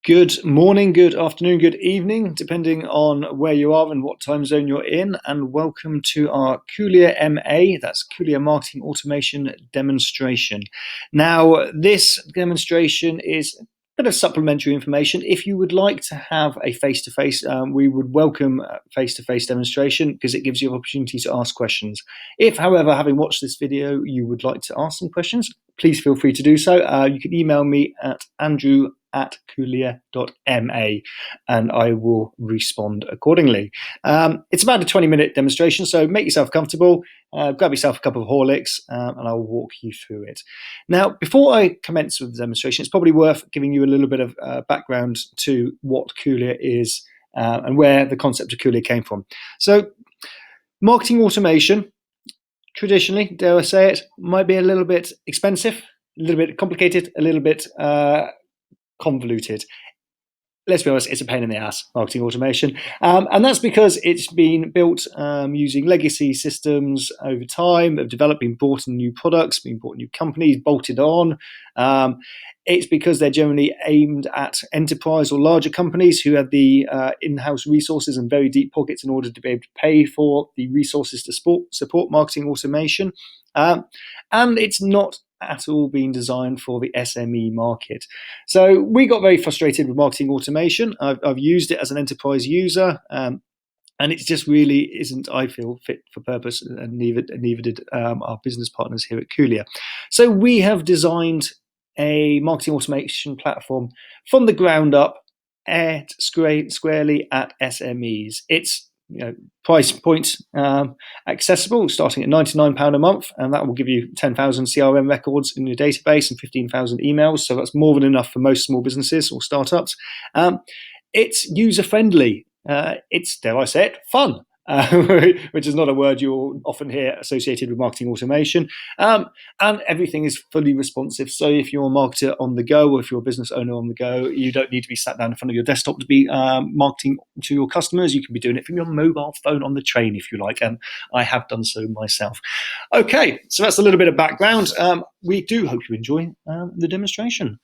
Good morning, good afternoon, good evening, depending on where you are and what time zone you're in, and welcome to our Kulea.ma, that's Kulea Marketing Automation demonstration. Now, this demonstration is a bit of supplementary information. If you would like to have a face-to-face, we would welcome a face-to-face demonstration because it gives you an opportunity to ask questions. If, however, having watched this video, you would like to ask some questions, please feel free to do so. You can email me at Kulea.ma and I will respond accordingly. It's about a 20-minute demonstration, so make yourself comfortable, grab yourself a couple of Horlicks, and I'll walk you through it. Now, before I commence with the demonstration, it's probably worth giving you a little bit of background to what Kulea is and where the concept of Kulea came from. So, marketing automation, traditionally, dare I say it, might be a little bit expensive, a little bit complicated, a little bit convoluted. Let's be honest, it's a pain in the ass, marketing automation. And that's because it's been built using legacy systems over time, have developed, been bought in new products, been bought in new companies, bolted on. It's because they're generally aimed at enterprise or larger companies who have the in-house resources and very deep pockets in order to be able to pay for the resources to support marketing automation. And it's not at all been designed for the SME market. So we got very frustrated with marketing automation. I've used it as an enterprise user, and it just really isn't, I feel, fit for purpose, and neither did our business partners here at Kulea. So we have designed a marketing automation platform from the ground up, aimed squarely at SMEs. It's price point accessible, starting at £99 a month, and that will give you 10,000 CRM records in your database and 15,000 emails. So that's more than enough for most small businesses or startups. It's user friendly. It's, dare I say it, fun. Which is not a word you'll often hear associated with marketing automation. And everything is fully responsive. So if you're a marketer on the go, or if you're a business owner on the go, you don't need to be sat down in front of your desktop to be marketing to your customers. You can be doing it from your mobile phone on the train if you like, and I have done so myself. Okay, so that's a little bit of background. We do hope you enjoy the demonstration.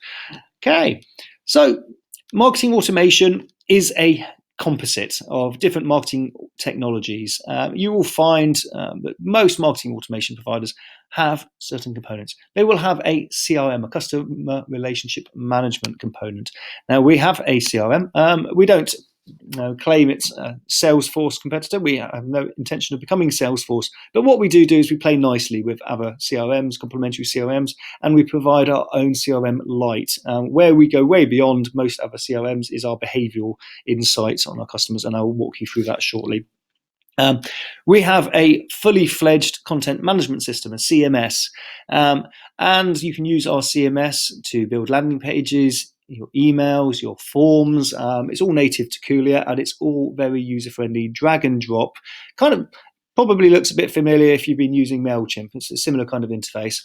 Okay, so marketing automation is a composite of different marketing technologies. You will find that most marketing automation providers have certain components. They will have a CRM, a customer relationship management component. Now, we have a CRM. We don't claim it's a Salesforce competitor. We have no intention of becoming Salesforce. But what we do is we play nicely with other CRMs, complementary CRMs, and we provide our own CRM Lite. Where we go way beyond most other CRMs is our behavioral insights on our customers, and I will walk you through that shortly. We have a fully fledged content management system, a CMS, and you can use our CMS to build landing pages, your emails, your forms. It's all native to Kulea, and it's all very user-friendly, drag and drop. Kind of probably looks a bit familiar if you've been using MailChimp. It's a similar kind of interface.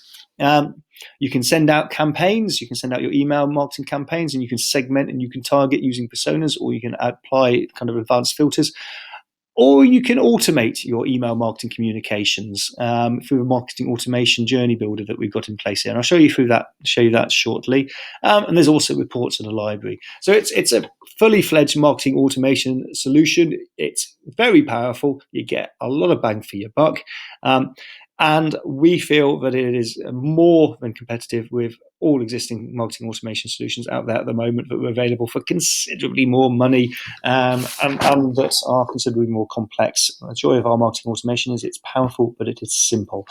You can send out campaigns, you can send out your email marketing campaigns, and you can segment and you can target using personas, or you can apply kind of advanced filters. Or you can automate your email marketing communications through a marketing automation journey builder that we've got in place here. And I'll show you that shortly. And there's also reports in a library. So it's a fully fledged marketing automation solution. It's very powerful. You get a lot of bang for your buck. And we feel that it is more than competitive with all existing marketing automation solutions out there at the moment that are available for considerably more money and that are considerably more complex. The joy of our marketing automation is it's powerful, but it is simple.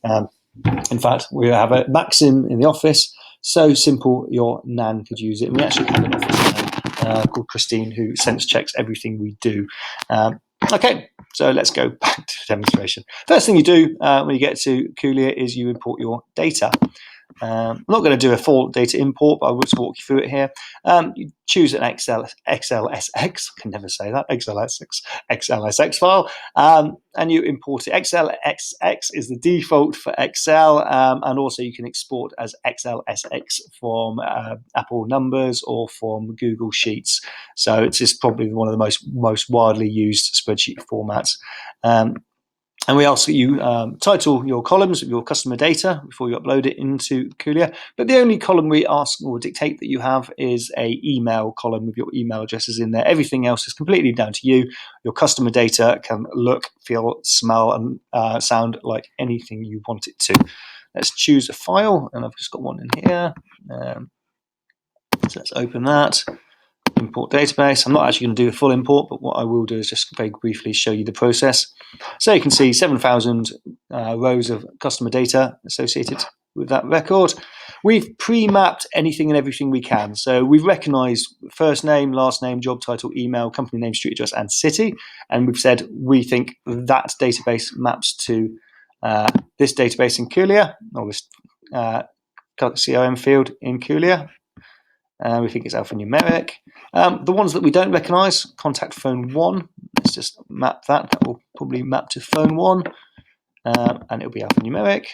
In fact, we have a maxim in the office, so simple your nan could use it. And we actually have an office nan called Christine who sense checks everything we do. Okay, so let's go back to the demonstration. First thing you do when you get to Kulea is you import your data. I'm not going to do a full data import, but I will just walk you through it here. You choose an XLSX, I can never say that, XLSX file, and you import it. XLSX is the default for Excel, and also you can export as XLSX from Apple Numbers or from Google Sheets. So it's just probably one of the most widely used spreadsheet formats. And we ask that you title your columns with your customer data before you upload it into Kulea. But the only column we ask or dictate that you have is an email column with your email addresses in there. Everything else is completely down to you. Your customer data can look, feel, smell, and sound like anything you want it to. Let's choose a file, and I've just got one in here. So let's open that. Import database. I'm not actually going to do a full import, but what I will do is just very briefly show you the process. So you can see 7,000 rows of customer data associated with that record. We've pre-mapped anything and everything we can. So we've recognized first name, last name, job title, email, company name, street address, and city. And we've said we think that database maps to this database in Kulea, or this CRM field in Kulea. We think it's alphanumeric. The ones that we don't recognise, contact phone 1. Let's just map that. That will probably map to phone 1, and it'll be alphanumeric.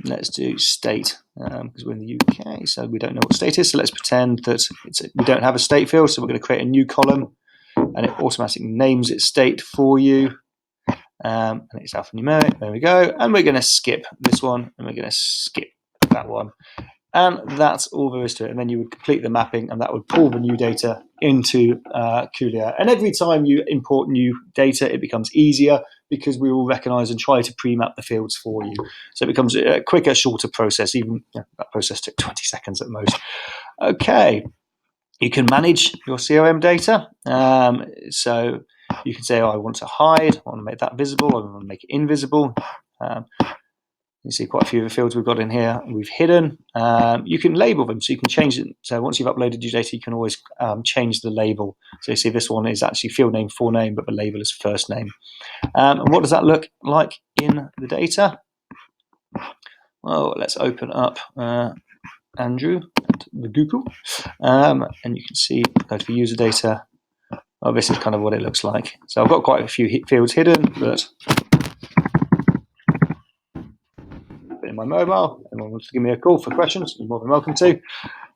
Let's do state, because we're in the UK, so we don't know what state is. So let's pretend that we don't have a state field, so we're going to create a new column, and it automatically names its state for you. And it's alphanumeric. There we go. And we're going to skip this one, and we're going to skip that one. And that's all there is to it. And then you would complete the mapping, and that would pull the new data into Kulea. And every time you import new data, it becomes easier because we will recognize and try to pre-map the fields for you. So it becomes a quicker, shorter process. Even that process took 20 seconds at most. Okay. You can manage your CRM data. So you can say, I want to hide, I want to make that visible, I want to make it invisible. You see quite a few of the fields we've got in here we've hidden. You can label them, so you can change it. So once you've uploaded your data, you can always change the label. So you see this one is actually field name, full name, but the label is first name. And what does that look like in the data? Well, let's open up Andrew at the Google. And you can see, go to the user data. Oh, this is kind of what it looks like. So I've got quite a few fields hidden, but in my mobile. Anyone wants to give me a call for questions, you're more than welcome to.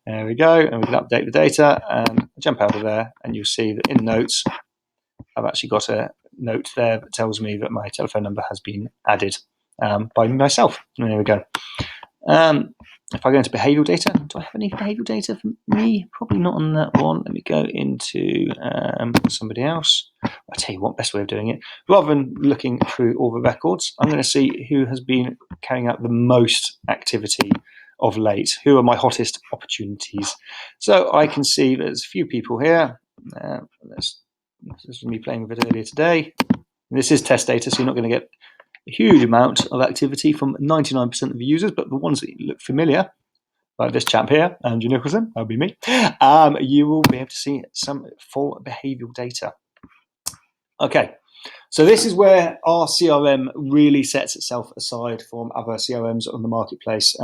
There we go, and we can update the data and jump out of there, and you'll see that in notes, I've actually got a note there that tells me that my telephone number has been added by myself. And there we go. If I go into behavioural data, do I have any behavioural data for me? Probably not on that one. Let me go into somebody else. I'll tell you what, best way of doing it. Rather than looking through all the records, I'm going to see who has been carrying out the most activity of late. Who are my hottest opportunities? So I can see there's a few people here. This is me playing with it earlier today. This is test data, so you're not going to get a huge amount of activity from 99% of the users, but the ones that look familiar, like this chap here, Andrew Nicholson, that'll be me, you will be able to see some full behavioural data. Okay, so this is where our CRM really sets itself aside from other CRMs on the marketplace.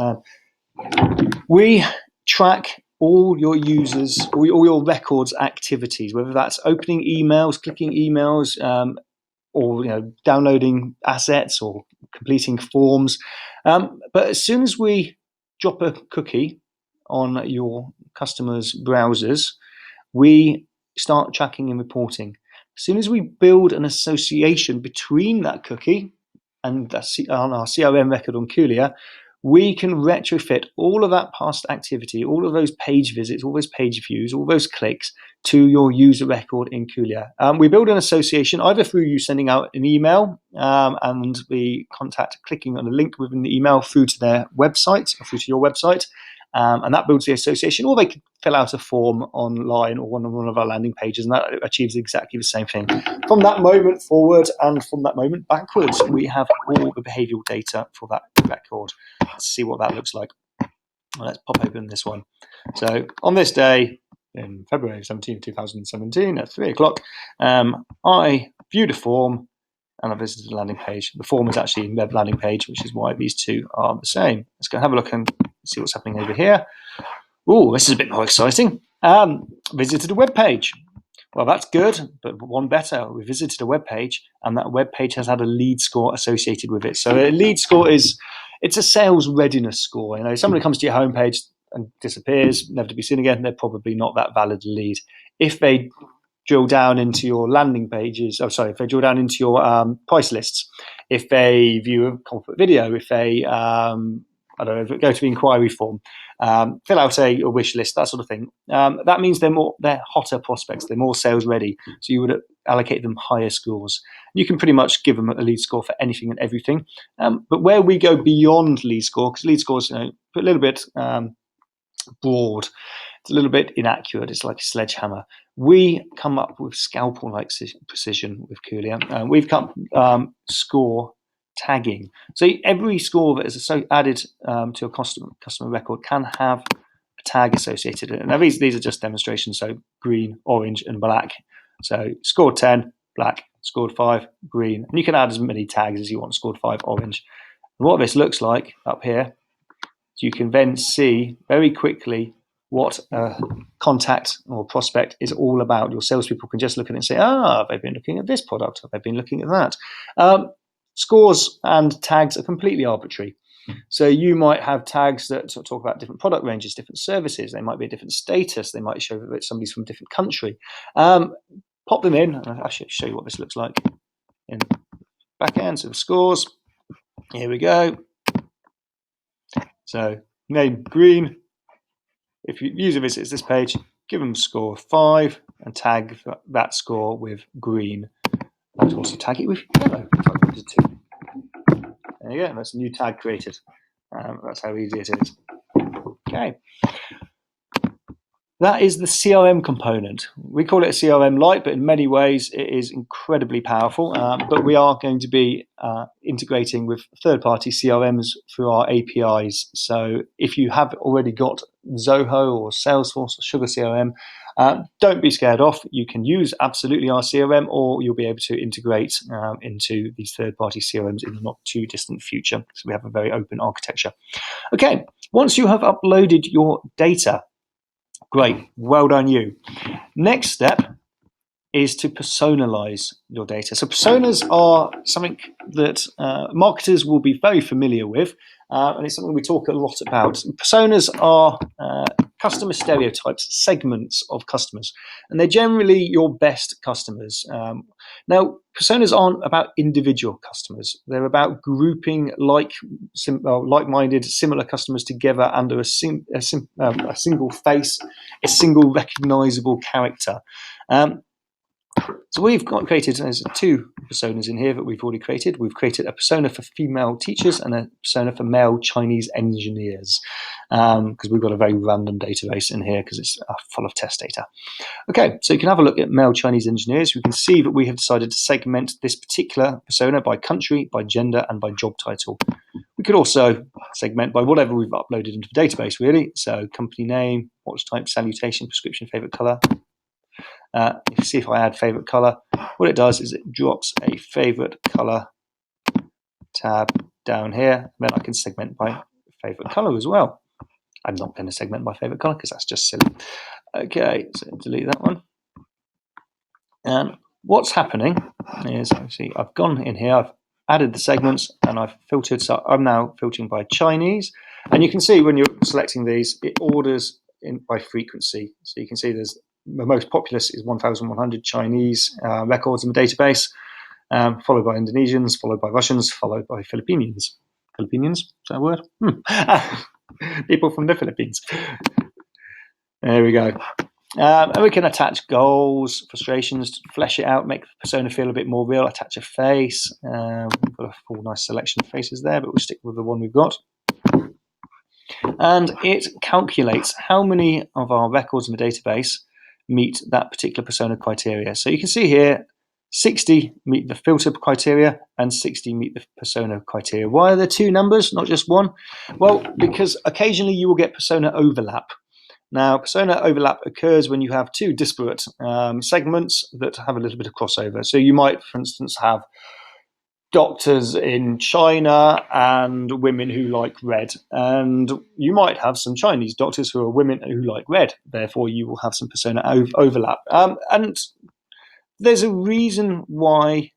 We track all your users, all your records activities, whether that's opening emails, clicking emails, or downloading assets or completing forms. But as soon as we drop a cookie on your customers' browsers, we start tracking and reporting. As soon as we build an association between that cookie and on our CRM record on Kulea, we can retrofit all of that past activity, all of those page visits, all those page views, all those clicks to your user record in Kulea. We build an association either through you sending out an email and the contact clicking on a link within the email through to their website or through to your website, and that builds the association, or they can fill out a form online or on one of our landing pages, and that achieves exactly the same thing. From that moment forward and from that moment backwards, we have all the behavioral data for that record. Let's see what that looks like. Let's pop open this one. So on this day, in February 17, 2017, at 3 o'clock, I viewed a form and I visited the landing page. The form is actually a web landing page, which is why these two are the same. Let's go have a look and see what's happening over here. Oh, this is a bit more exciting. Visited a web page. Well, that's good, but one better. We visited a web page, and that web page has had a lead score associated with it. So a lead score it's a sales readiness score. Somebody comes to your homepage and disappears, never to be seen again, they're probably not that valid lead. If they drill down into your landing pages, if they drill down into your price lists, if they view a corporate video, if they, go to the inquiry form, fill out a wish list, that sort of thing. That means they're hotter prospects, they're more sales ready. So you would allocate them higher scores. You can pretty much give them a lead score for anything and everything. But where we go beyond lead score, because lead scores, a little bit broad, it's a little bit inaccurate. It's like a sledgehammer. We come up with scalpel-like precision with Kulea. We've got score tagging. So every score that is added to a customer record can have a tag associated with it. Now these are just demonstrations. So green, orange, and black. So scored 10, black. Scored 5, green. And you can add as many tags as you want. Scored 5, orange. And what this looks like up here, you can then see very quickly what a contact or prospect is all about. Your salespeople can just look at it and say, they've been looking at this product, or they've been looking at that. Scores and tags are completely arbitrary. So you might have tags that talk about different product ranges, different services. They might be a different status. They might show that somebody's from a different country. Pop them in. I'll show you what this looks like in back end. So the scores. Here we go. So name green. If your user visits this page, give them a score of 5 and tag that score with green. I would also tag it with yellow if I wanted to. There you go. That's a new tag created. That's how easy it is. Okay. That is the CRM component. We call it a CRM Lite, but in many ways it is incredibly powerful. But we are going to be integrating with third-party CRMs through our APIs. So if you have already got Zoho or Salesforce or Sugar CRM, don't be scared off. You can use absolutely our CRM, or you'll be able to integrate into these third-party CRMs in the not too distant future. So we have a very open architecture. Okay, once you have uploaded your data, great, well done you. Next step is to personalize your data. So personas are something that marketers will be very familiar with, and it's something we talk a lot about. Personas are customer stereotypes, segments of customers, and they're generally your best customers. Now, personas aren't about individual customers. They're about grouping like-minded, similar customers together under a single face, a single recognizable character. So we've created, there's 2 personas in here that we've already created. We've created a persona for female teachers and a persona for male Chinese engineers, because we've got a very random database in here because it's full of test data. Okay, so you can have a look at male Chinese engineers. We can see that we have decided to segment this particular persona by country, by gender, and by job title. We could also segment by whatever we've uploaded into the database, really. So company name, watch type, salutation, prescription, favorite color. You see if I add favorite color, what it does is it drops a favorite color tab down here. Then I can segment by favorite color as well. I'm not going to segment by favorite color because that's just silly. Okay, so delete that one. And what's happening is, actually, I've gone in here, I've added the segments, and I've filtered. So I'm now filtering by Chinese. And you can see when you're selecting these, it orders by frequency. So you can see there's the most populous is 1,100 Chinese records in the database, followed by Indonesians, followed by Russians, followed by Filipinos. Filipinos? Is that a word? People from the Philippines. There we go. And we can attach goals, frustrations, to flesh it out, make the persona feel a bit more real, attach a face. We've got a full nice selection of faces there, but we'll stick with the one we've got. And it calculates how many of our records in the database meet that particular persona criteria. So you can see here, 60 meet the filter criteria and 60 meet the persona criteria. Why are there 2 numbers, not just 1? Well, because occasionally you will get persona overlap. Now, persona overlap occurs when you have 2 disparate segments that have a little bit of crossover. So you might, for instance, have doctors in China and women who like red. And you might have some Chinese doctors who are women who like red. Therefore, you will have some persona overlap. And there's a reason why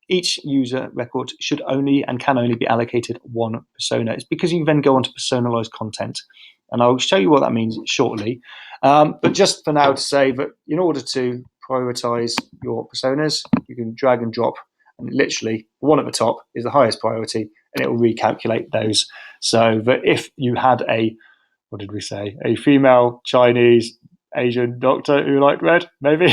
each user record should only and can only be allocated 1 persona. It's because you then go on to personalize content. And I'll show you what that means shortly. But just for now to say that in order to prioritize your personas, you can drag and drop, and literally the one at the top is the highest priority, and it will recalculate those. So that if you had a, what did we say, a female Chinese Asian doctor who liked red, maybe,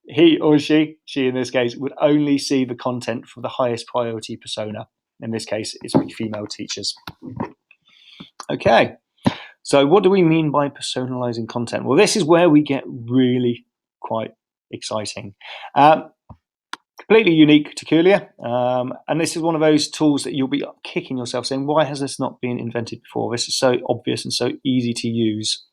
he or she in this case, would only see the content for the highest priority persona. In this case, it's female teachers. Okay, so what do we mean by personalizing content? Well, this is where we get really quite exciting. Completely unique to Kulea, and this is one of those tools that you'll be kicking yourself saying, why has this not been invented before? This is so obvious and so easy to use.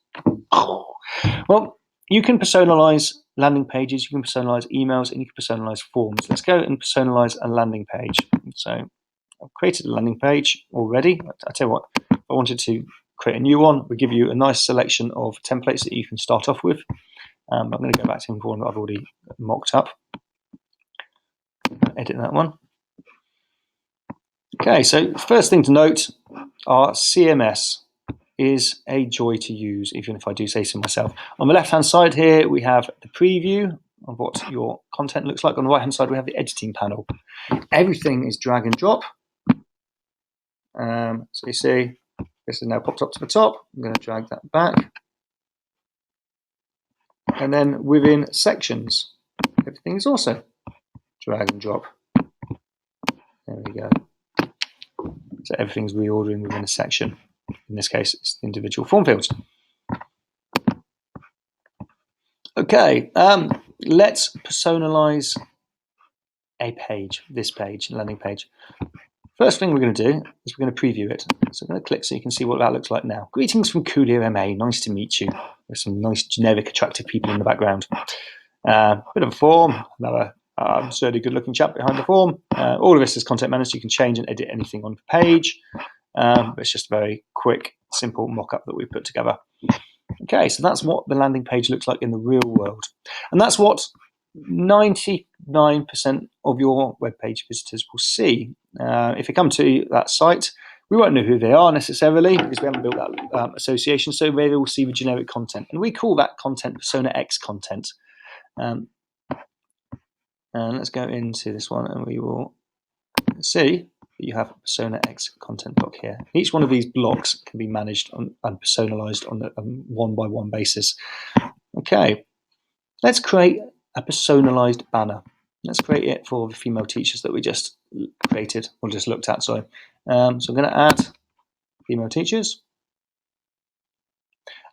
Well, you can personalize landing pages, you can personalize emails, and you can personalize forms. Let's go and personalize a landing page. So I've created a landing page already. I tell you what, if I wanted to create a new one, we give you a nice selection of templates that you can start off with. I'm going to go back to one that I've already mocked up. Edit that one. Okay, so first thing to note, our CMS is a joy to use, even if I do say so myself. On the left-hand side here, we have the preview of what your content looks like. On the right-hand side, we have the editing panel. Everything is drag and drop. So you see, this is now popped up to the top. I'm going to drag that back. And then within sections, everything is also drag and drop. There we go. So everything's reordering within a section. In this case, it's the individual form fields. Okay, let's personalize a page, this page, landing page. First thing we're going to do is we're going to preview it. So I'm going to click so you can see what that looks like now. Greetings from Kulea.ma, nice to meet you. There's some nice, generic, attractive people in the background. Bit of a form, another certainly good-looking chap behind the form. All of this is content managed. You can change and edit anything on the page. It's just a very quick, simple mock-up that we put together. Okay, so that's what the landing page looks like in the real world. And that's what 99% of your web page visitors will see. If you come to that site, we won't know who they are necessarily because we haven't built that association, so they will see the generic content. And we call that content Persona X content. And let's go into this one and we will see that you have a Persona X content block here. Each one of these blocks can be managed and personalized on a one-by-one basis. Okay, let's create a personalized banner. Let's create it for the female teachers that we just created, or just looked at, sorry. So I'm going to add female teachers.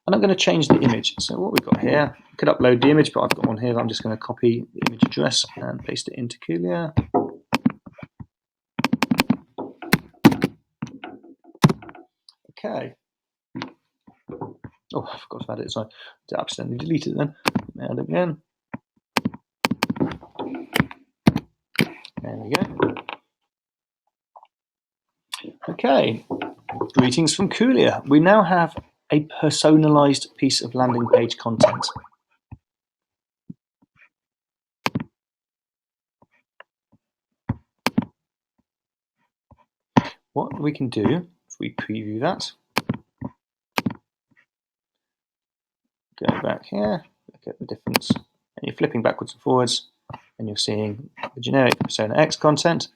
And I'm going to change the image. So what we've got here, I could upload the image, but I've got one here that I'm just going to copy the image address and paste it into Kulea. Okay. Oh, I forgot to add it, so I accidentally deleted it then. Add it again. There we go. Okay. Greetings from Kulea. We now have a personalized piece of landing page content. What we can do, if we preview that, go back here, look at the difference, and you're flipping backwards and forwards, and you're seeing the generic Persona X content,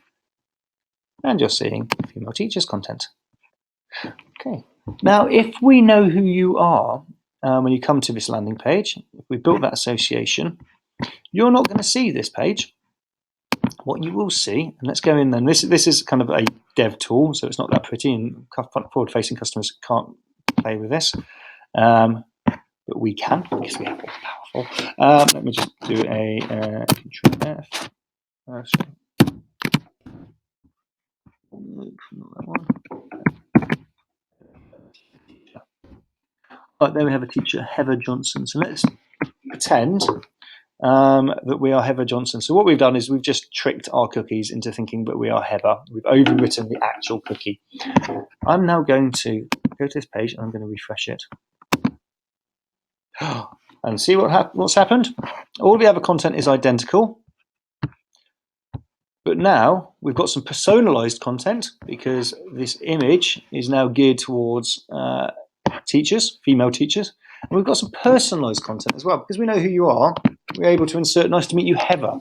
and you're seeing female teachers content. Okay. Now, if we know who you are when you come to this landing page, if we built that association, you're not going to see this page. What you will see, and let's go in then, this is kind of a dev tool, so it's not that pretty, and forward-facing customers can't play with this, but we can, because we have all powerful. Let me just do a Control F. Not that one. Right, there we have a teacher, Heather Johnson. So let's pretend that we are Heather Johnson. So what we've done is we've just tricked our cookies into thinking that we are Heather. We've overwritten the actual cookie. I'm now going to go to this page and I'm going to refresh it. And see what's happened. All the other content is identical. But now we've got some personalized content because this image is now geared towards teachers, female teachers. And we've got some personalized content as well. Because we know who you are, we're able to insert "Nice to meet you, Heather."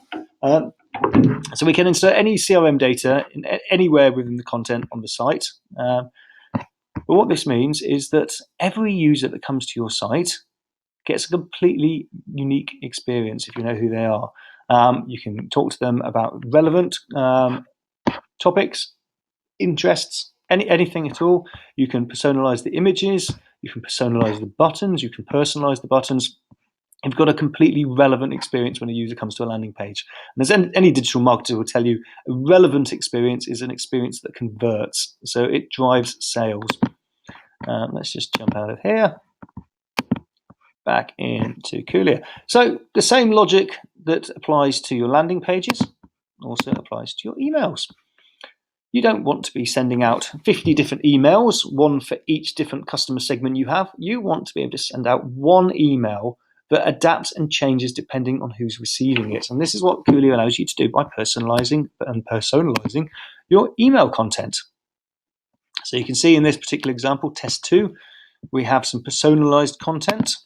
So we can insert any CRM data anywhere within the content on the site. But what this means is that every user that comes to your site gets a completely unique experience if you know who they are. You can talk to them about relevant topics, interests, anything at all. You can personalize the images, you can personalize the buttons, you can personalize the buttons. You've got a completely relevant experience when a user comes to a landing page. And as any digital marketer will tell you, a relevant experience is an experience that converts. So it drives sales. Let's just jump out of here, back into Kulea. So the same logic that applies to your landing pages also applies to your emails. You don't want to be sending out 50 different emails, one for each different customer segment you have. You want to be able to send out one email that adapts and changes depending on who's receiving it. And this is what Kulea allows you to do by personalizing your email content. So you can see in this particular example, test 2, we have some personalized content.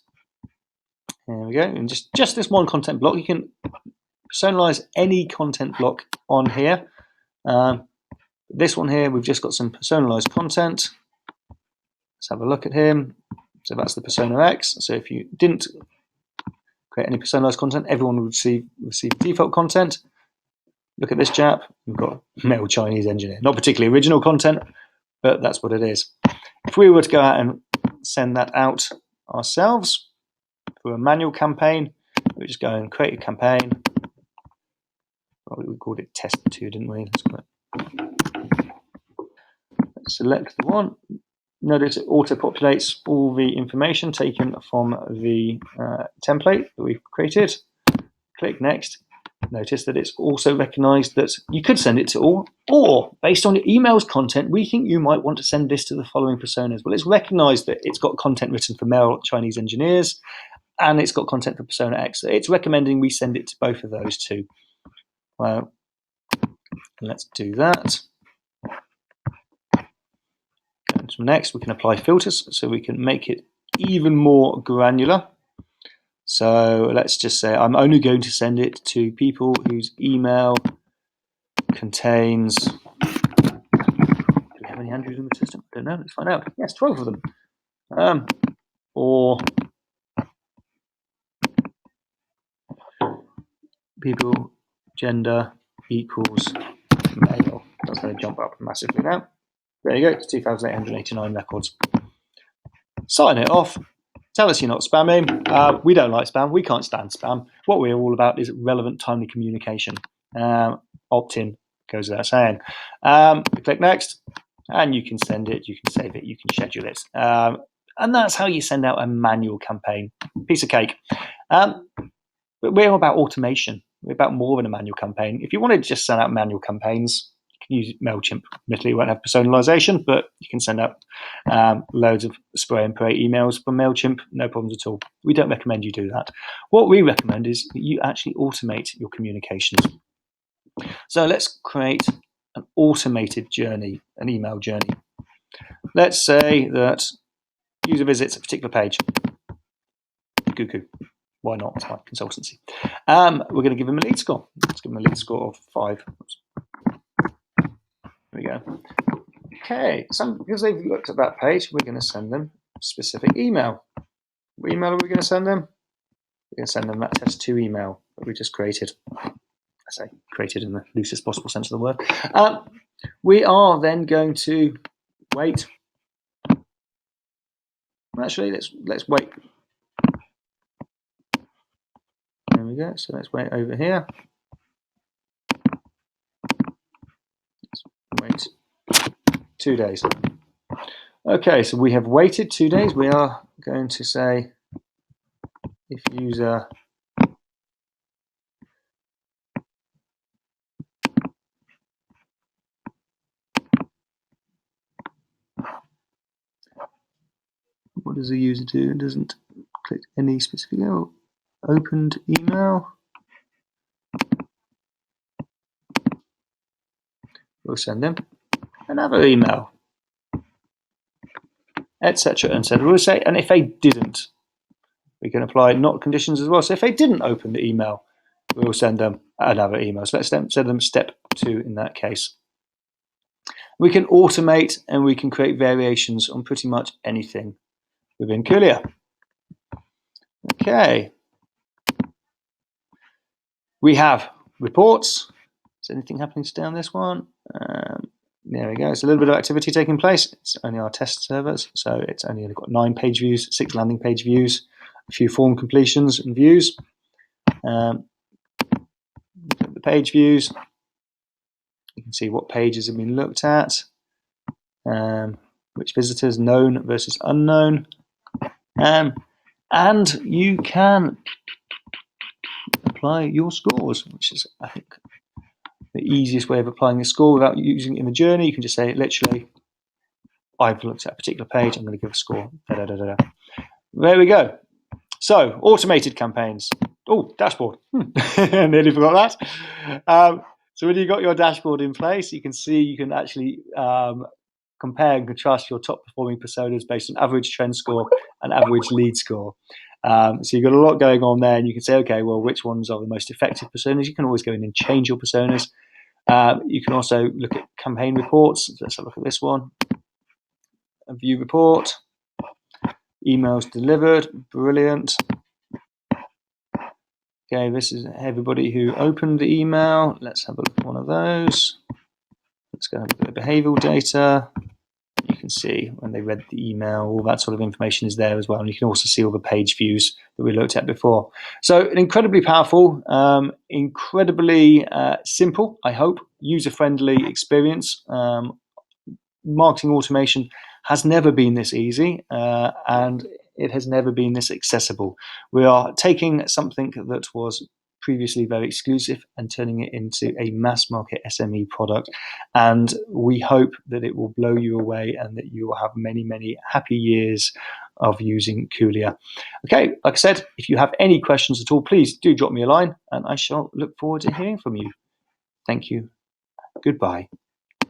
There we go. And just this one content block, you can personalize any content block on here. This one here, we've just got some personalized content. Let's have a look at him. So that's the persona X. So if you didn't create any personalized content, everyone would receive default content. Look at this chap. We've got male Chinese engineer. Not particularly original content, but that's what it is. If we were to go out and send that out ourselves for a manual campaign, we just go and create a campaign. Well, we called it test 2, didn't we? Let's select the one. Notice it auto-populates all the information taken from the template that we've created. Click next. Notice that it's also recognized that you could send it to all, or based on your email's content, we think you might want to send this to the following personas. Well, it's recognized that it's got content written for male Chinese engineers, and it's got content for persona X. So it's recommending we send it to both of those too. Well, let's do that. Next, we can apply filters so we can make it even more granular. So let's just say I'm only going to send it to people whose email contains. Do we have any Andrews in the system? I don't know. Let's find out. Yes, 12 of them. Or people gender equals male. That's going to jump up massively now. There you go. It's 2,889 records. Sign it off. Tell us you're not spamming. We don't like spam. We can't stand spam. What we're all about is relevant, timely communication. Opt-in goes without saying. We click next, and you can send it, you can save it, you can schedule it. And that's how you send out a manual campaign. Piece of cake. But we're all about automation. We're about more than a manual campaign. If you wanted to just send out manual campaigns, you can use MailChimp. Admittedly, it won't have personalization, but you can send out loads of spray and pray emails from MailChimp, no problems at all. We don't recommend you do that. What we recommend is that you actually automate your communications. So let's create an automated journey, an email journey. Let's say that user visits a particular page. Cuckoo. Why not? It's my consultancy. We're going to give them a lead score. Let's give them a lead score of 5. Oops. There we go. Okay, so because they've looked at that page, we're going to send them a specific email. What email are we going to send them? We're going to send them that test 2 email that we just created. I say created in the loosest possible sense of the word. We are then going to wait. Actually, let's wait. There we go. So let's wait over here. Let's wait 2 days. Okay, so we have waited 2 days. We are going to say if user what does the user do? It doesn't click any specific opened email. We'll send them another email, etc. And so we'll say, and if they didn't We can apply not conditions as well. So if they didn't open the email, we'll send them another email. So let's send them step 2 in that case. We can automate and we can create variations on pretty much anything within Kulea. Okay. We have reports. Is anything happening today on this one? There we go. It's a little bit of activity taking place. It's only our test servers, so it's only got 9 page views, 6 landing page views, a few form completions and views. The page views, you can see what pages have been looked at, which visitors, known versus unknown, and you can apply your scores, which is, I think, the easiest way of applying a score without using it in the journey. You can just say, literally, I've looked at a particular page, I'm going to give a score. Da, da, da, da. There we go. So, automated campaigns. Oh, dashboard. Nearly forgot that. So when you've got your dashboard in place, you can see, you can actually compare and contrast your top performing personas based on average trend score and average lead score. So you've got a lot going on there, and you can say, okay, well, which ones are the most effective personas? You can always go in and change your personas. You can also look at campaign reports. Let's have a look at this one. A view report. Emails delivered. Brilliant. Okay, this is everybody who opened the email. Let's have a look at one of those. Let's go have a look at the behavioral data. You can see when they read the email, all that sort of information is there as well. And you can also see all the page views that we looked at before. So an incredibly powerful, incredibly simple, I hope, user-friendly experience. Marketing automation has never been this easy, and it has never been this accessible. We are taking something that was previously very exclusive and turning it into a mass market SME product. And we hope that it will blow you away and that you will have many, many happy years of using Kulea. Okay, like I said, if you have any questions at all, please do drop me a line and I shall look forward to hearing from you. Thank you. Goodbye.